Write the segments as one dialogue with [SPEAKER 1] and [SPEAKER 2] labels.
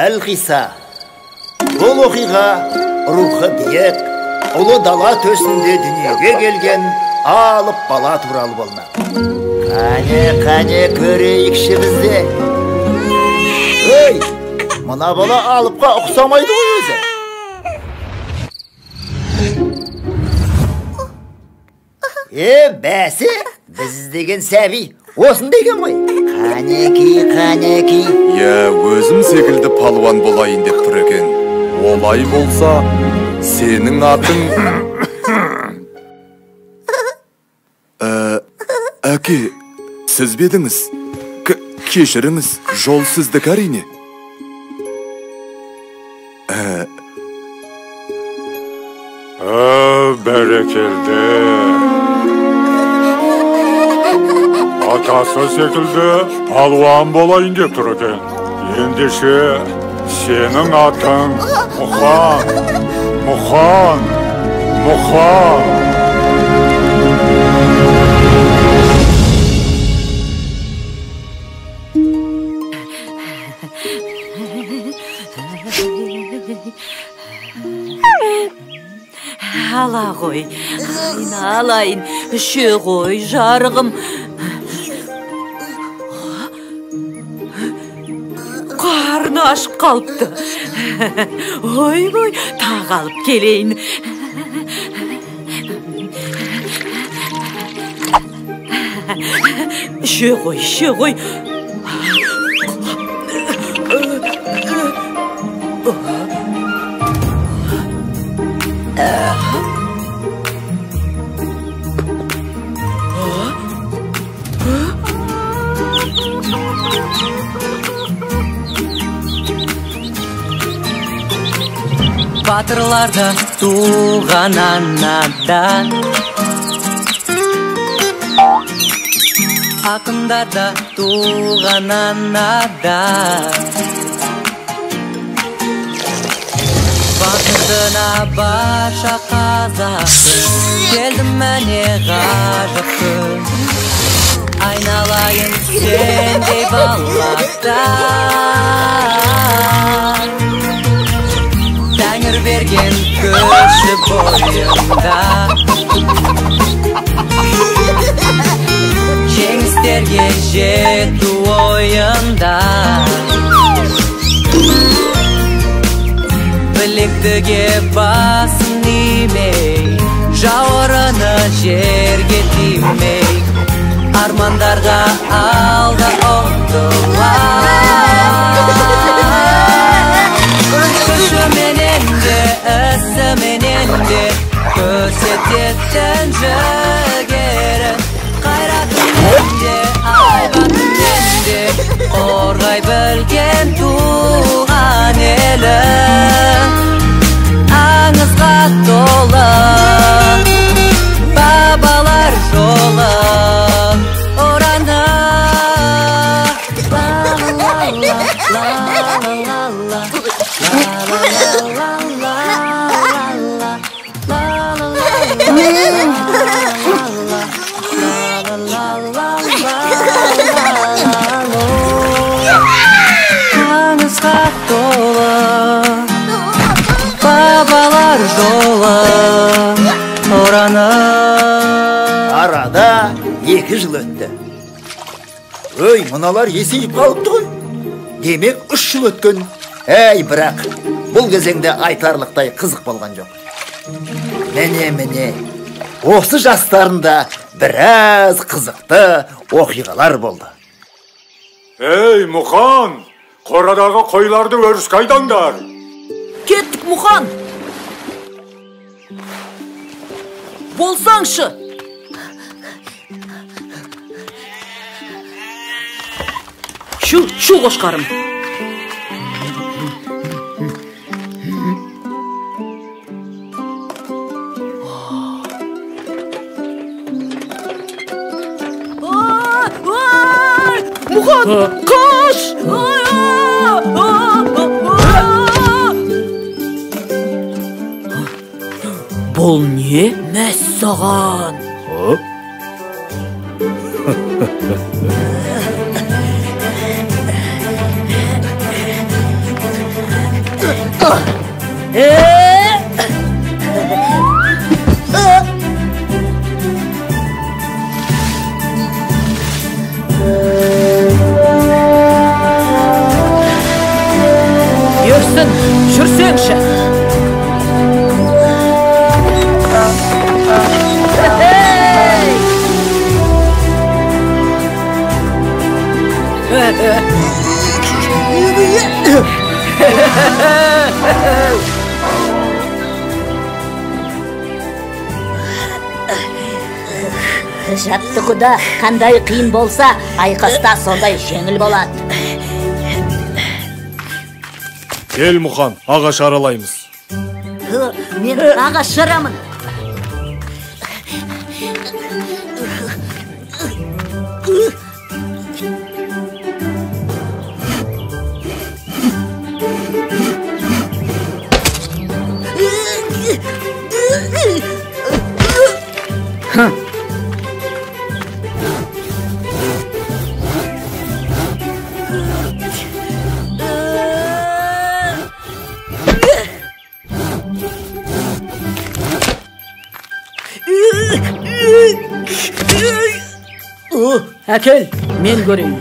[SPEAKER 1] Әлқиса, бұл оқиға рухы биік, ұлы дала төсінде дүниеге келген алып бала туралы болмақ. Қане көрейікші бізде. Өй, мына бала алыпқа ұқсамайды ғой өзі. Бәсі, біз деген сәби осындай екен ғой. Қанеки.
[SPEAKER 2] Өзім секілді палуан болайын деп тұр екен. Олай болса, сенің атың... Әке, сіз бедіңіз? Кешіріңіз, жол сіздік әрине.
[SPEAKER 3] Бәрекелді. Атасы секілді палуан болайын деп тұр екен. Ендеше сенің атың Мұқан.
[SPEAKER 4] Ала ғой, алайын, үше ғой жарығым. Қарны ашып қалыпты. Ой, тағалып келейін. Үше ғой.
[SPEAKER 5] Батырлардан туған анадан, ақындарда туған анадан, бақытына барша қазақтың, келдім мәне ғажап күн. Айналайын сендей балақтан, Тәңір берген көші бойында, жеңістерге жету ойында. Білектіге басын имей, жауырыны жерге тимей, армандарға алда ұмтылар. Күшіменен де, ісіменен де, көрсететін жігерін. Қайратымен де, айбатымен де, қорғай білген туған елі. Аңызға толы бабалар жолы ораны. Аңызға толы бабалар жолы ораны.
[SPEAKER 1] Арада 2 жыл өтті. Өй, мыналар есейіп қалыпты ғой. Демек 3 жыл өткен. Бірақ бұл кезеңде айтарлықтай қызық болған жоқ. Міне, осы жастарында біраз қызықты оқиғалар болды.
[SPEAKER 3] Ей, Мұқан, қорадағы қойларды өріске айдаңдар.
[SPEAKER 4] Кеттік, Мұқан. Болсаңшы. Шу қошқарым. Мұқан, қаш! Бұл не? Мәссаған! Yürüsün, şürsün.
[SPEAKER 1] Жаттығуда қандай қиын болса, айқаста сондай жеңіл болады.
[SPEAKER 6] Кел, Мұқан, ағаш аралаймыз.
[SPEAKER 1] Мен ағаш жарамын.
[SPEAKER 4] Әкел, мен көрейін.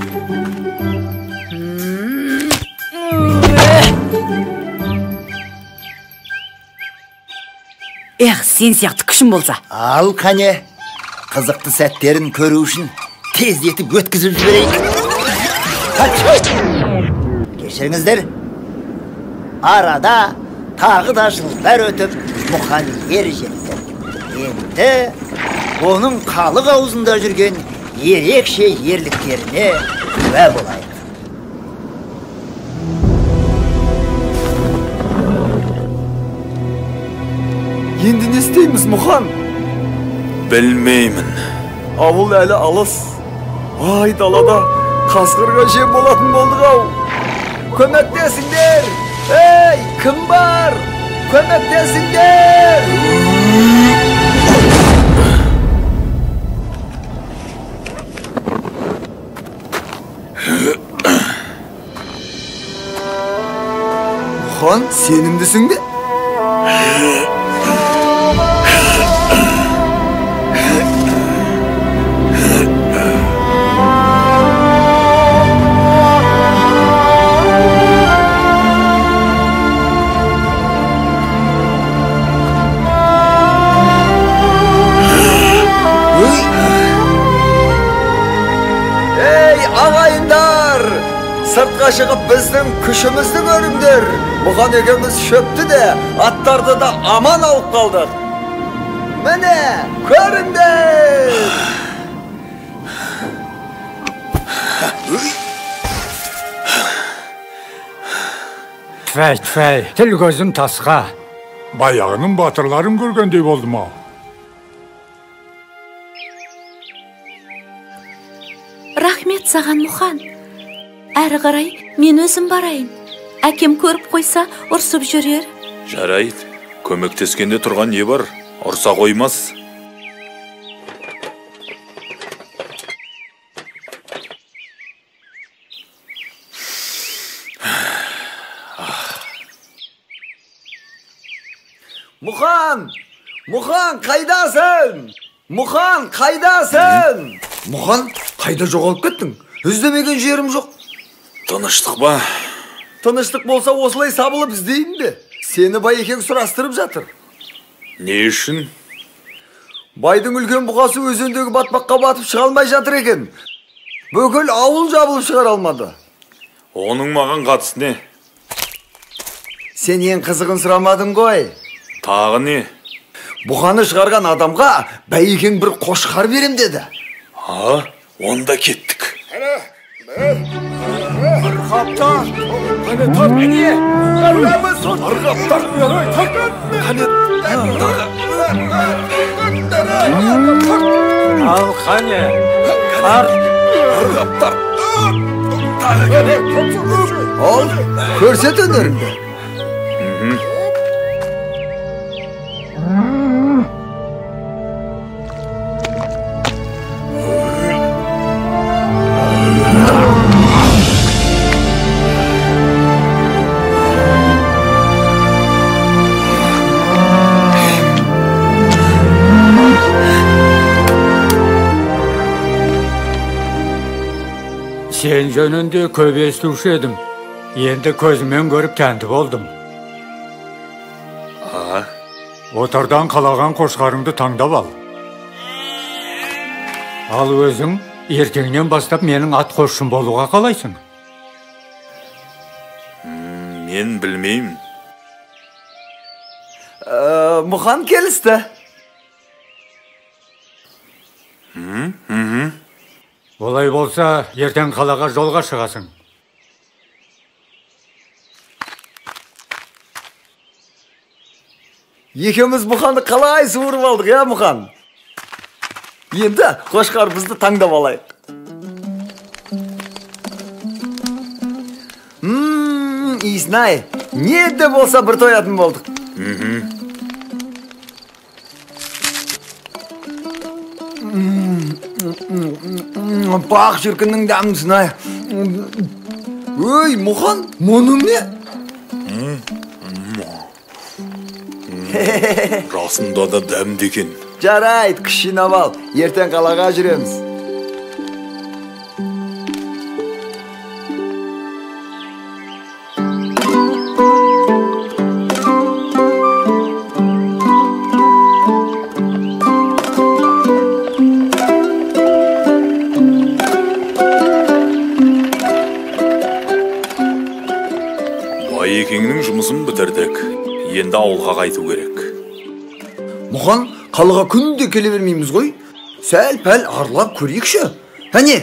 [SPEAKER 4] Сен сияқты күшім болса.
[SPEAKER 1] Ал қане, қызықты сәттерін көру үшін тездетіп өткізіп жіберейік. Кешіріңіздер, арада тағы да жылдар өтіп Мұқан ер жетті. Енді оның халық аузында жүрген ерекше ерліктеріне куә болайық.
[SPEAKER 6] Енді не істейміз, Мұқан?
[SPEAKER 2] Білмеймін.
[SPEAKER 6] Ауыл әлі алыс. Ай, далада қасқырға жем болатын болдық ау. Көмектесіңдер! Ей, кім бар? Көмектесіңдер! Мұқан, сенімдісің бе? Ағайындар, сыртқа шығып біздің күшімізді көріңдер. Мұқан екеуміз шөпті де, аттарды да аман алып қалдық. Міне, көріңдер.
[SPEAKER 3] Тфәй, тіл көзім тасқа. Баяғының батырларын көргендей болдым ау.
[SPEAKER 7] Рахмет саған, Мұқан. Әрі қарай мен өзім барайын. Әкем көріп қойса, ұрсып жүрер.
[SPEAKER 2] Жарайды, көмектескенде тұрған не бар? Ұрса қоймас.
[SPEAKER 6] Мұқан, қайдасың? Мұқан, қайдасың? Мұқан, қайда жоғалып кеттің? Іздемеген жерім жоқ.
[SPEAKER 2] Тыныштық ба?
[SPEAKER 6] Тыныштық болса осылай сабылып іздейін бе? Сені Байекең сұрастырып жатыр.
[SPEAKER 2] Не үшін?
[SPEAKER 6] Байдың үлкен бұқасы өзендегі батпаққа батып шыға алмай жатыр екен. Бүкіл ауыл жабылып шығара алмады.
[SPEAKER 2] Оның маған қатысы не?
[SPEAKER 6] Сен ең қызығын сұрамадың ғой.
[SPEAKER 2] Тағы не?
[SPEAKER 6] Бұқаны шығарған адамға Байекең бір қошқар берем деді.
[SPEAKER 2] Онда кеттік.
[SPEAKER 6] Арғаптар! Қане тар әне! Арғаптар!
[SPEAKER 3] Ал қане! Қар!
[SPEAKER 6] Арғаптар! Ал, көрсет өнеріңді.
[SPEAKER 3] Sen jönünde көп естуші едім. Енді көзімен көріп тәнті болдым. Отардан қалаған қошқарыңды таңдап ал. Ал өзің ертеңнен бастап менің ат қосшым болуға қалайсың?
[SPEAKER 2] Мен білмеймін.
[SPEAKER 6] Мұхан келісті.
[SPEAKER 3] Олай болса, ертең қалаға жолға шығасың.
[SPEAKER 6] Екеуміз Мұханды қалай суырып алдық, я Мұхан? Енді қошқарымызды таңдап алайық. Иснай, не де болса бір тоятын болдық. Бақ шіркіннің дәмін ай. Өй, Мұхан, мұның не?
[SPEAKER 2] Расында да дәмді екен.
[SPEAKER 6] Жарайт, кішінап ал, ертең қалаға жүреміз.
[SPEAKER 2] Байекеңнің жұмысын бітірдік. Енді ауылға қайту керек.
[SPEAKER 6] Мұхан, қалаға күнде келе бермейміз ғой. Сәл-пәл аралап көрейікші. Әне,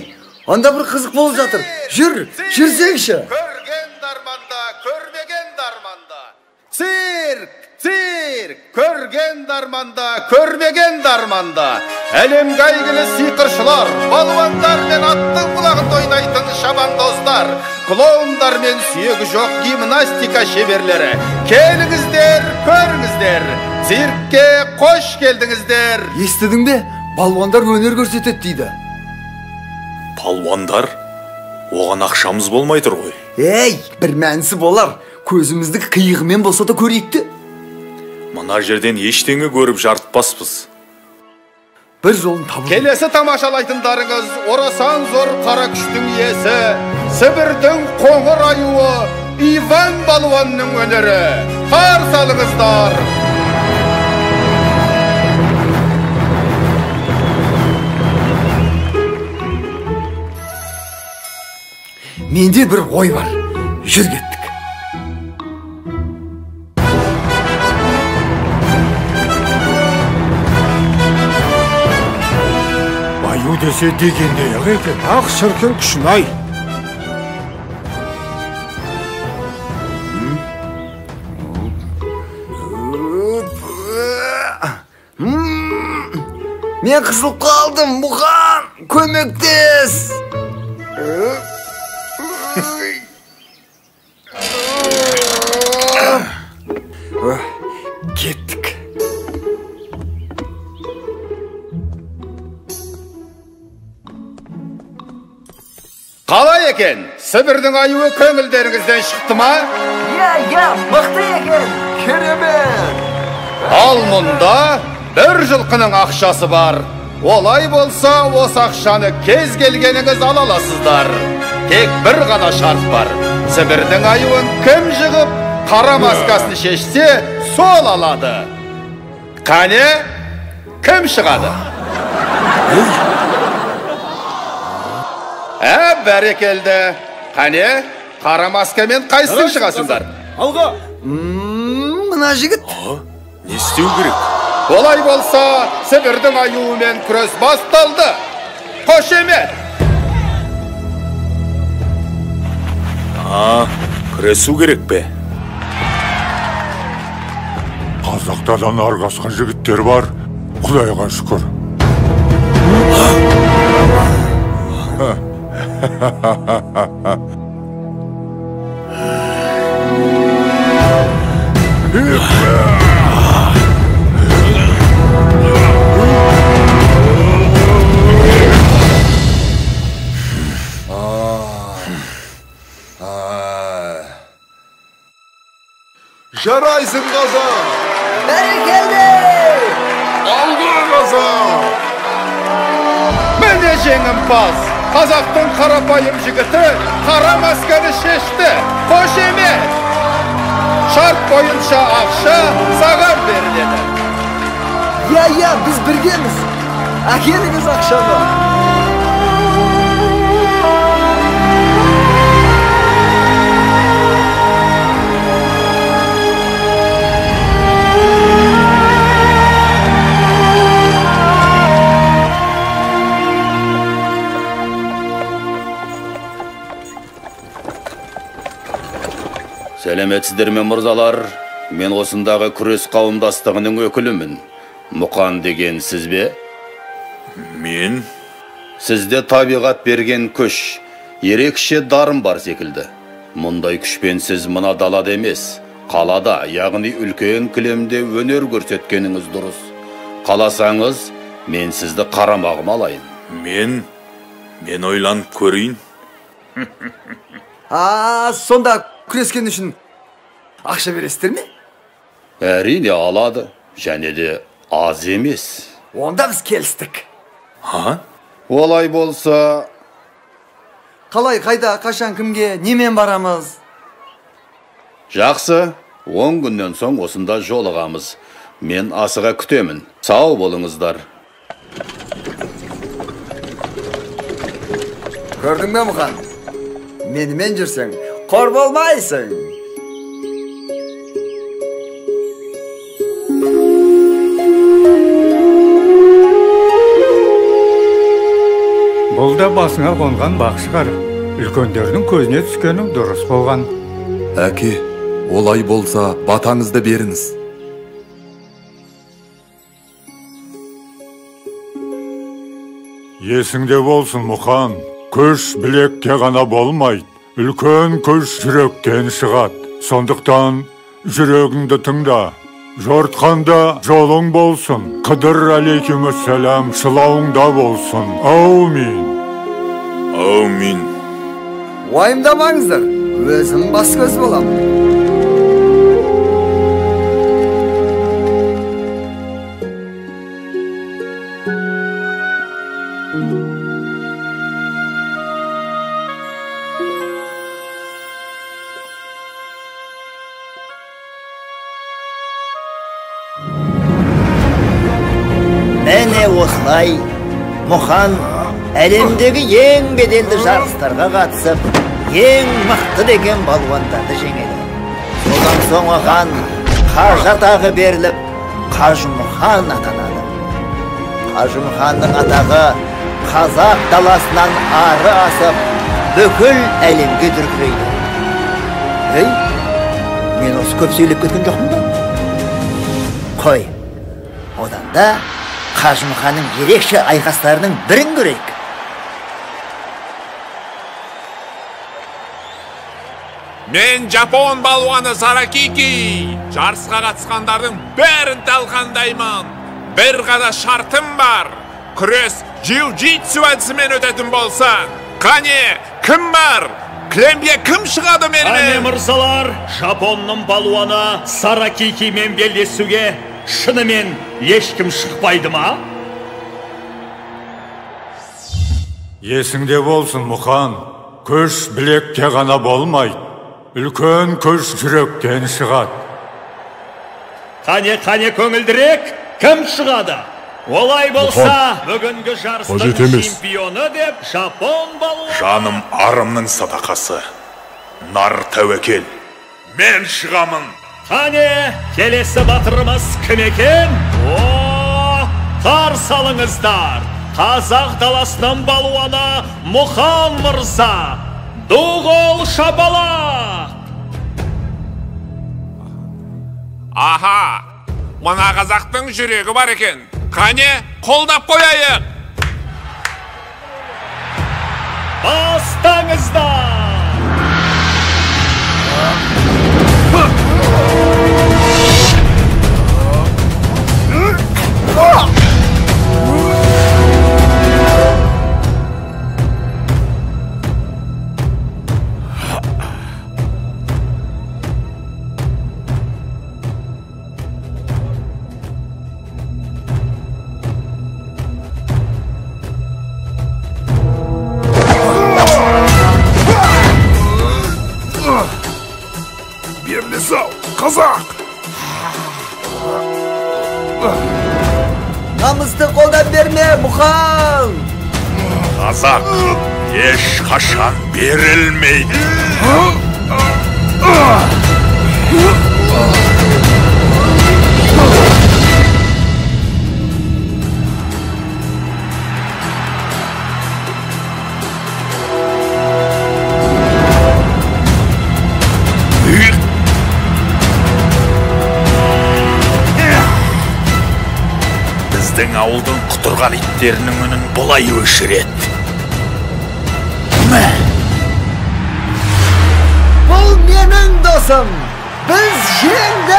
[SPEAKER 6] анда бір қызық болып жатыр. Жүрсеңші.
[SPEAKER 8] Көрген дарманда, көрмеген дарманда. Цирк, цирк, көрген дарманда, көрмеген дарманда. Әлемге әйгілі сиқыршылар, балуандар мен аттың құлағында ойнайтын шабандоздар, клоундар мен сүйегі жоқ гимнастика шеберлері. Келіңіздер, көріңіздер. Циркке қош келдіңіздер.
[SPEAKER 6] Естідің бе? Балуандар өнер көрсетеді дейді.
[SPEAKER 2] Балуандар? Оған ақшамыз болмай тұр ғой.
[SPEAKER 6] Ей, бір мәнісі болар. Көзімізді қиығымен болса да көрейікті.
[SPEAKER 2] Мына жерден ештеңе көріп жарытпаспыз.
[SPEAKER 6] Бір жолын табу.
[SPEAKER 8] Келесі тамашалайтындарыңыз орасан зор қара күштің иесі, Сібірдің қоңыр аюы Иван балуанның өнері. Қарсы алыңыздар.
[SPEAKER 6] Менде бір ой бар. Жүр кеттік.
[SPEAKER 3] Аю десе дегендей екен.
[SPEAKER 9] Ақ шіркін күшін-ай.
[SPEAKER 6] Мен қысылып қалдым, Мұхан, көмектес. Кеттік.
[SPEAKER 8] Қалай екен? Сібірдің аюы көңілдеріңізден шықты ма?
[SPEAKER 6] Я, мықты екен. Керемет.
[SPEAKER 8] Ал мұнда бір жылқының ақшасы бар. Олай болса, осы ақшаны кез келгеніңіз ала аласыздар. Тек бір ғана шарт бар. Сібірдің аюын кім жығып, қара маскасын шешсе, сол алады. Қане, кім шығады? Бәрекелді. Қане, қара маскамен қайсың шығасыңдар?
[SPEAKER 9] Алға.
[SPEAKER 6] Мына жігіт.
[SPEAKER 2] Не істеу керек?
[SPEAKER 8] Олай болса, Сібірдің аюымен күрес басталды. Қошемет!
[SPEAKER 2] Күресу керек пе?
[SPEAKER 3] Қазақтадан арғасқан жігіттер бар. Құдайға шүкір.
[SPEAKER 9] Жарайсың, қаза.
[SPEAKER 6] Бәрекелді.
[SPEAKER 9] Алға, қаза.
[SPEAKER 8] Міне жеңімпаз, Қазақтың қарапайым жігіті қара масканы шешті. Қош емес. Шарт бойынша ақша саған беріледі.
[SPEAKER 6] Я, біз біргеміз. Әкеліңіз ақшаны.
[SPEAKER 8] Сәлеметсіздер ме мырзалар? Мен осындағы күрес қауымдастығының өкілімін. Мұқан деген сіз бе?
[SPEAKER 2] Мен?
[SPEAKER 8] Сізде табиғат берген күш, ерекше дарын бар секілді. Мұндай күшпен сіз мына далада емес, қалада, яғни үлкен кілемде өнер көрсеткеніңіз дұрыс. Қаласаңыз, мен сізді қарамағыма алайын.
[SPEAKER 2] Мен ойланып көрейін.
[SPEAKER 6] Сонда күрескен үшін ақша бересіздер ме?
[SPEAKER 8] Әрине алады, және де аз емес.
[SPEAKER 6] Онда біз келістік.
[SPEAKER 8] Олай болса...
[SPEAKER 6] Қалай, қайда, қашан, кімге, немен барамыз?
[SPEAKER 8] Жақсы, 10 күннен соң осында жолығамыз. Мен асыға күтемін. Сау болыңыздар.
[SPEAKER 6] Көрдің бе Мұқан? Менімен жүрсең, қор болмайсың.
[SPEAKER 3] Бұл да басыңа қонған бақ шығар. Үлкендердің көзіне түскенің дұрыс болған.
[SPEAKER 2] Әке, олай болса батаңызды беріңіз.
[SPEAKER 3] Есіңде болсын Мұқан, күш білекте ғана болмайды. Үлкен күш жүректен шығады. Сондықтан жүрегіңді тыңда. Жортқанда жолың болсын. Қыдыр алейкумассалам шылауыңда болсын. Аумин.
[SPEAKER 2] Аумин.
[SPEAKER 6] Уайымдамаңыздар, өзім бас көз болам.
[SPEAKER 1] Мәне осылай, Мұқан әлемдегі ең беделді жарыстарға қатысып, ең мықты деген балуандарды жеңеді. Содан соң оған қажы атағы беріліп, Қажымұқан атанады. Қажымұқанның атағы қазақ даласынан ары асып, бүкіл әлемге дүркірейді. Мен осы көп сөйлеп кеткен жоқпын ба? Қой, одан да Қажымұқанның ерекше айқастарының бірін көрейік.
[SPEAKER 10] Мен Жапон балуаны Саракики. Жарысқа қатысқандардың бәрін талқандаймын. Бір ғана шартым бар. Күрес джиу-джитсу әдісімен өтетін болса. Қане, кім бар? Кілемге кім шығады менімен?
[SPEAKER 11] Қане мырзалар, Жапонның балуаны Саракикимен белдесуге шынымен ешкім шықпайды ма?
[SPEAKER 3] Есіңде болсын Мұқан, күш білекте ғана болмайды. Үлкен күш жүректен шығады.
[SPEAKER 11] Қане көңілдірек, кім шығады? Олай болса, бүгінгі жарыстың чемпионы деп Жапон балуаны.
[SPEAKER 2] Жаным арымның садақасы. Нар тәуекел. Мен шығамын.
[SPEAKER 11] Қане, келесі батырымыз кім екен? Қарсы алыңыздар. Қазақ даласының балуаны Мұқан мырза. Дуғол шапалақ.
[SPEAKER 10] Аха, мына қазақтың жүрегі бар екен. Қане, қолдап қояйық.
[SPEAKER 11] Бастаңыздар.
[SPEAKER 6] намысты қолдан берме, Мұқан!
[SPEAKER 10] Қазақ еш қашан берілмейді. Біздің ауылдың құтырған иттерінің үнін бұлай өшіреді.
[SPEAKER 6] Бұл менің досым! Біз жеңдік!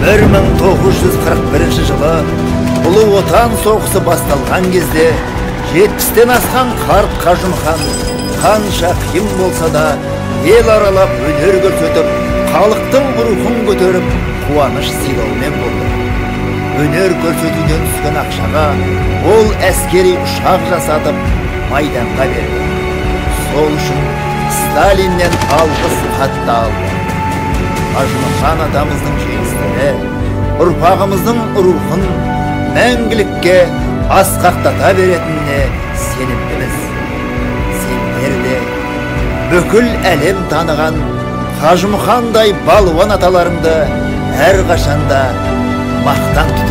[SPEAKER 1] 1941 жылы Ұлы Отан соғысы басталған кезде 70-тен асқан қарт Қажымұқан қанша қиын болса да ел аралап өнер көрсетіп, халықтың рухын көтеріп, қуаныш сыйлаумен болды. Өнер көрсетуден түскен ақшаға ол әскери ұшақ жасатып, майданға берді. Сол үшін Сталиннен алғыс хатты алды. Қажымұқан атамыздың жеңістері ұрпағымыздың рухын мәңгілікке асқақтата беретініне сенімдіміз. Сендер де бүкіл әлем таныған Қажымұқандай балуан аталарыңды әрқашанда мақтан тұтып